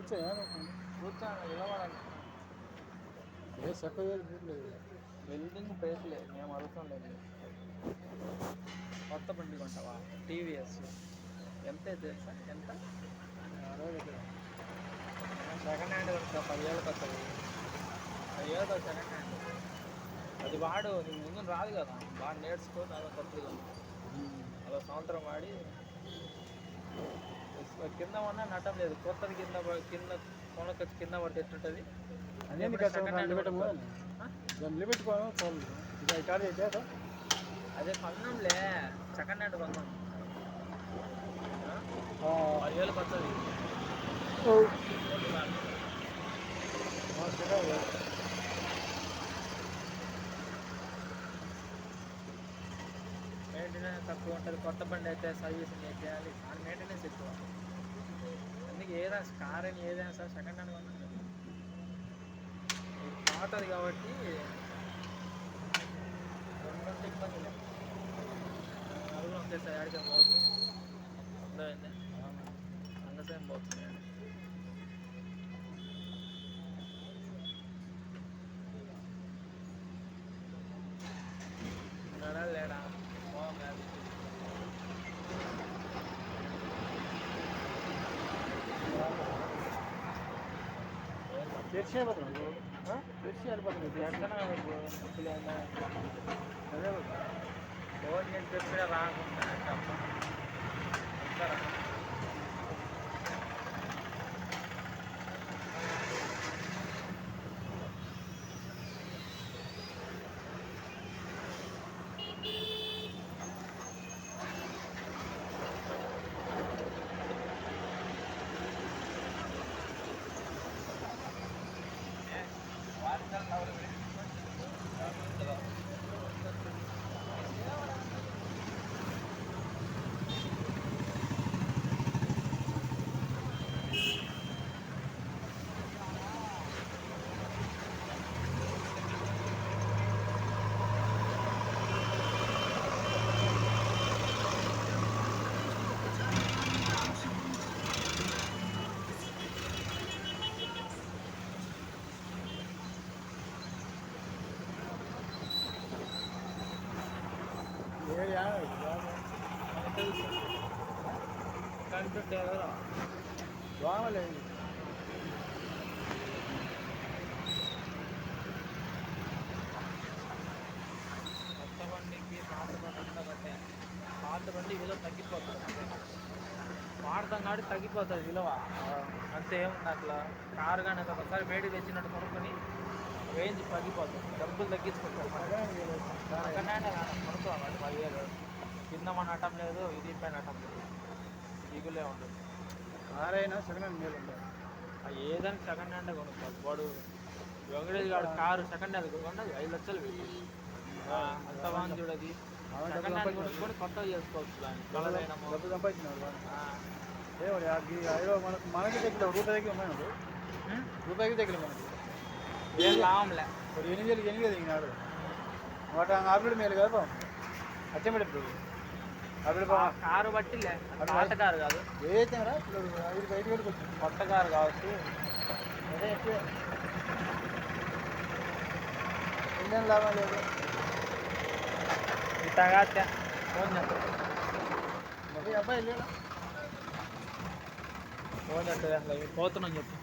కూర్చోను నిలబడాలి. ఏ చక్కగా లేదు. వెల్డింగ్ పేట్లే మేము అడుగుతుండేది. కొత్త బండి కొంటావా? టీవీఎస్ ఎంత తెలుసా? ఎంత? సెకండ్ హ్యాండ్ కొంటా 10 ఏళ్ళకి వస్తుంది. 10 ఏళ్ళకి సెకండ్ హ్యాండ్. అది వాడు నీకు ముందు రాదు కదా, బాగా నేర్చుకో. అదో కొత్తగా అదో సంవత్సరం వాడి కింద ఉన్నా నటం లేదు. కొత్తది కింద కొనకొచ్చి కింద పడితే ఎట్టుంటుంది. అదే కొన్నాంలే, సెకండ్ హ్యాండ్ కొన్నాం. 10 ఏళ్ళకి వస్తుంది. మెయింటెనెన్స్ తక్కువ ఉంటుంది. కొత్త బండి అయితే సర్వీసింగ్ చేయాలి, దాని మెయింటెనెన్స్ ఎక్కువ. అందుకే ఏదైనా కార్ అని ఏదైనా సార్ సెకండ్ హ్యాండ్ కొన్నాను. పాతది కాబట్టి రెండంతా ఇబ్బంది లేదు. అది కూడా ఒకేసారి ఆడికే పోతుంది. అర్థమైంది, అంగసేం పోతుంది. లేడా తెరిచి అయిపోతుంది. తెరిచి అయిపోతుంది. అదే ఫోన్ చేసి చెప్పినా రాకుండా చెప్తారా? కంటుంటే బాగలేదు. కొత్త బండికి పాత బండి అంతా కట్టే. పాత బండి విలువ తగ్గిపోతుంది. వాడతాం కాబట్టి తగ్గిపోతుంది విలువ. అంతే ఏముంది అట్లా. కారు కానీ ఒకసారి వేడి తెచ్చినట్టు కొనుక్కొని రేంజ్ తగ్గిపోతుంది, డబ్బులు తగ్గించుకుంటారు. సెకండ్ హ్యాండ్ కొనుక్కోవాలి. 10 ఏళ్ళు కింద మన నటం లేదు, ఇది పైన నటం లేదు, ఈగులే ఉంటుంది. కారైనా సెకండ్ హ్యాండ్ మేలు ఉంటుంది. ఏదైనా సెకండ్ హ్యాండ్ కొనుక్కోవాలి. వాడు వెంకటేష్ గారు కారు సెకండ్ హ్యాండ్ కొనుక్కోండి 5 లక్షలు పెట్టి. అంత బాగుంది చూడది. సెకండ్ హ్యాండ్ కొనుక్కొని కొత్తగా చేసుకోవచ్చు. దాన్ని కలదైనా డబ్బు సంపాదించినాడు. మనకి దగ్గర రూపాయి దగ్గర ఉన్నాడు. రూపాయికి దగ్గర మనకి ఏం లాభంలే. 8 దిగినాడు. వాటి ఆపిడ మేలు కదా. అచ్చమెడు కారు బట్టి పాత కారు కాదు, ఏదైతే ఇప్పుడు 5 వేలకు వచ్చింది. కొత్త కారు కాబట్టి అదే ఎక్కువ ఇంజన్ లాభం లేదు. ఇతగా ఫోన్ చేస్తాను. అబ్బాయి లేదా ఫోన్ చేస్తుంది. అసలు పోతున్నాను చెప్పు.